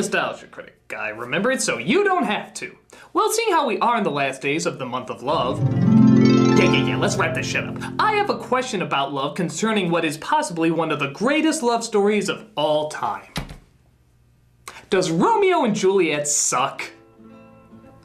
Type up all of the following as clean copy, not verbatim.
Nostalgia Critic. I remember it so you don't have to. Well, seeing how we are in the last days of the month of love... Yeah, let's wrap this shit up. I have a question about love concerning what is possibly one of the greatest love stories of all time. Does Romeo and Juliet suck?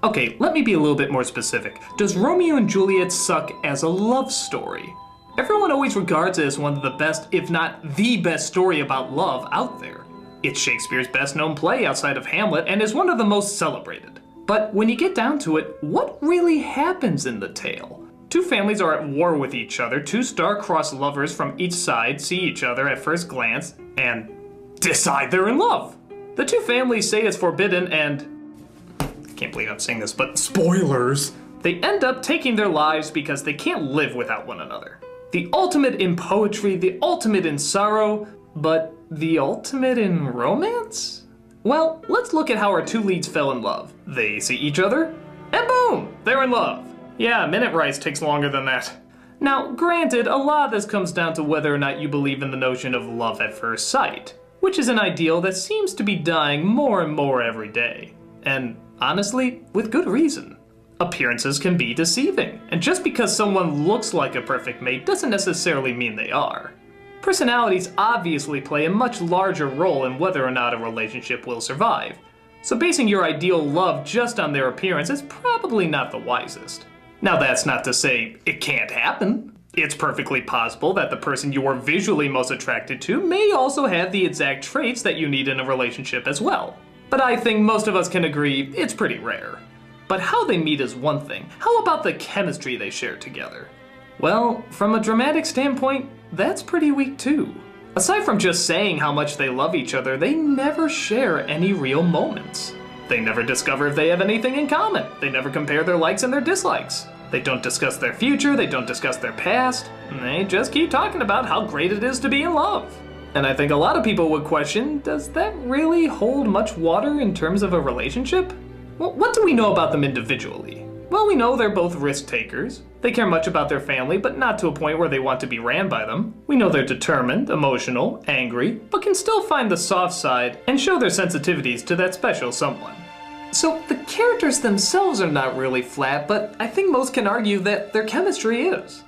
Okay, let me be a little bit more specific. Does Romeo and Juliet suck as a love story? Everyone always regards it as one of the best, if not the best story about love out there. It's Shakespeare's best known play outside of Hamlet and is one of the most celebrated. But when you get down to it, what really happens in the tale? Two families are at war with each other, two star-crossed lovers from each side see each other at first glance and decide they're in love. The two families say it's forbidden and... I can't believe I'm saying this, but spoilers! They end up taking their lives because they can't live without one another. The ultimate in poetry, the ultimate in sorrow, but the ultimate in romance? Well, let's look at how our two leads fell in love. They see each other, and boom, they're in love. Yeah, minute rice takes longer than that. Now, granted, a lot of this comes down to whether or not you believe in the notion of love at first sight, which is an ideal that seems to be dying more and more every day. And honestly, with good reason. Appearances can be deceiving, and just because someone looks like a perfect mate doesn't necessarily mean they are. Personalities obviously play a much larger role in whether or not a relationship will survive, so basing your ideal love just on their appearance is probably not the wisest. Now that's not to say it can't happen. It's perfectly possible that the person you are visually most attracted to may also have the exact traits that you need in a relationship as well. But I think most of us can agree it's pretty rare. But how they meet is one thing. How about the chemistry they share together? Well, from a dramatic standpoint, that's pretty weak too. Aside from just saying how much they love each other, they never share any real moments. They never discover if they have anything in common. They never compare their likes and their dislikes. They don't discuss their future, they don't discuss their past, and they just keep talking about how great it is to be in love. And I think a lot of people would question, does that really hold much water in terms of a relationship? Well, what do we know about them individually? Well, we know they're both risk takers. They care much about their family, but not to a point where they want to be ran by them. We know they're determined, emotional, angry, but can still find the soft side and show their sensitivities to that special someone. So the characters themselves are not really flat, but I think most can argue that their chemistry is.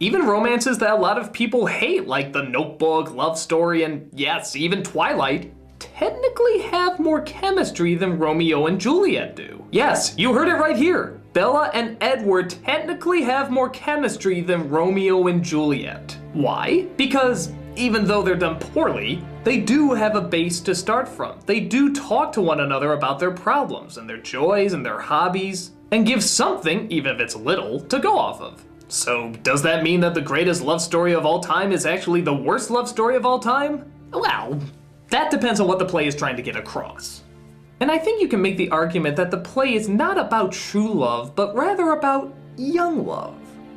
Even romances that a lot of people hate, like The Notebook, Love Story, and yes, even Twilight, technically have more chemistry than Romeo and Juliet do. Yes, you heard it right here. Bella and Edward technically have more chemistry than Romeo and Juliet. Why? Because even though they're done poorly, they do have a base to start from. They do talk to one another about their problems and their joys and their hobbies, and give something, even if it's little, to go off of. So does that mean that the greatest love story of all time is actually the worst love story of all time? Well, that depends on what the play is trying to get across. And I think you can make the argument that the play is not about true love, but rather about young love.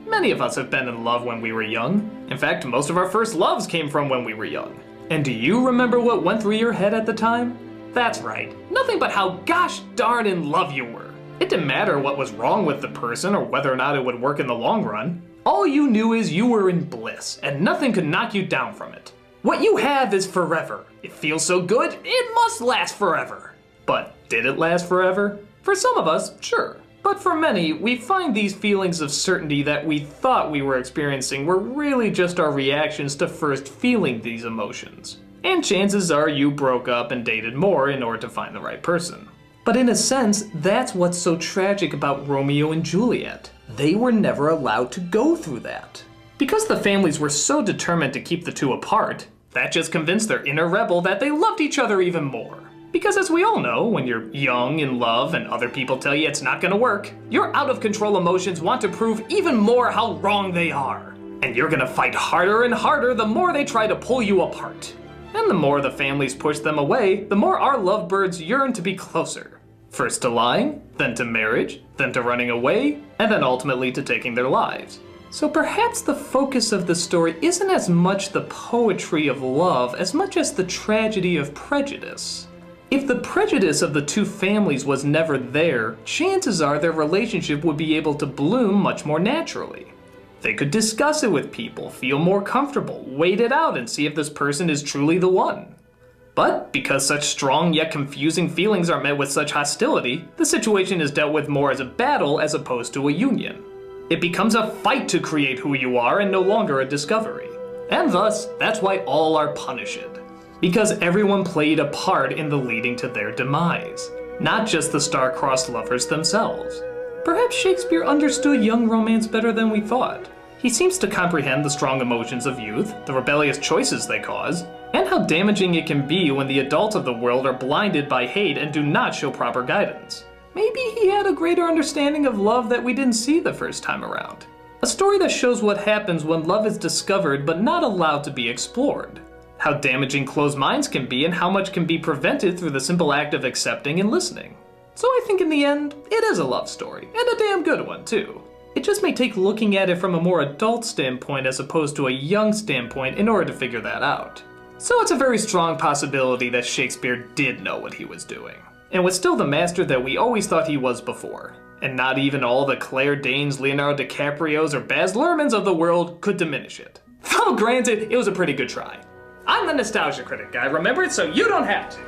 Many of us have been in love when we were young. In fact, most of our first loves came from when we were young. And do you remember what went through your head at the time? That's right, nothing but how gosh darn in love you were. It didn't matter what was wrong with the person or whether or not it would work in the long run. All you knew is you were in bliss, and nothing could knock you down from it. What you have is forever. It feels so good, it must last forever. But did it last forever? For some of us, sure. But for many, we find these feelings of certainty that we thought we were experiencing were really just our reactions to first feeling these emotions. And chances are you broke up and dated more in order to find the right person. But in a sense, that's what's so tragic about Romeo and Juliet. They were never allowed to go through that. Because the families were so determined to keep the two apart, that just convinced their inner rebel that they loved each other even more. Because as we all know, when you're young, in love, and other people tell you it's not gonna work, your out-of-control emotions want to prove even more how wrong they are. And you're gonna fight harder and harder the more they try to pull you apart. And the more the families push them away, the more our lovebirds yearn to be closer. First to lying, then to marriage, then to running away, and then ultimately to taking their lives. So perhaps the focus of the story isn't as much the poetry of love as much as the tragedy of prejudice. If the prejudice of the two families was never there, chances are their relationship would be able to bloom much more naturally. They could discuss it with people, feel more comfortable, wait it out and see if this person is truly the one. But because such strong yet confusing feelings are met with such hostility, the situation is dealt with more as a battle as opposed to a union. It becomes a fight to create who you are and no longer a discovery. And thus, that's why all are punished. Because everyone played a part in the leading to their demise, not just the star-crossed lovers themselves. Perhaps Shakespeare understood young romance better than we thought. He seems to comprehend the strong emotions of youth, the rebellious choices they cause, and how damaging it can be when the adults of the world are blinded by hate and do not show proper guidance. Maybe he had a greater understanding of love that we didn't see the first time around. A story that shows what happens when love is discovered but not allowed to be explored. How damaging closed minds can be and how much can be prevented through the simple act of accepting and listening. So I think in the end, it is a love story, and a damn good one too. It just may take looking at it from a more adult standpoint as opposed to a young standpoint in order to figure that out. So it's a very strong possibility that Shakespeare did know what he was doing, and was still the master that we always thought he was before, and not even all the Claire Danes, Leonardo DiCaprios, or Baz Luhrmanns of the world could diminish it. Though granted, it was a pretty good try. I'm the Nostalgia Critic guy, remember it so you don't have to.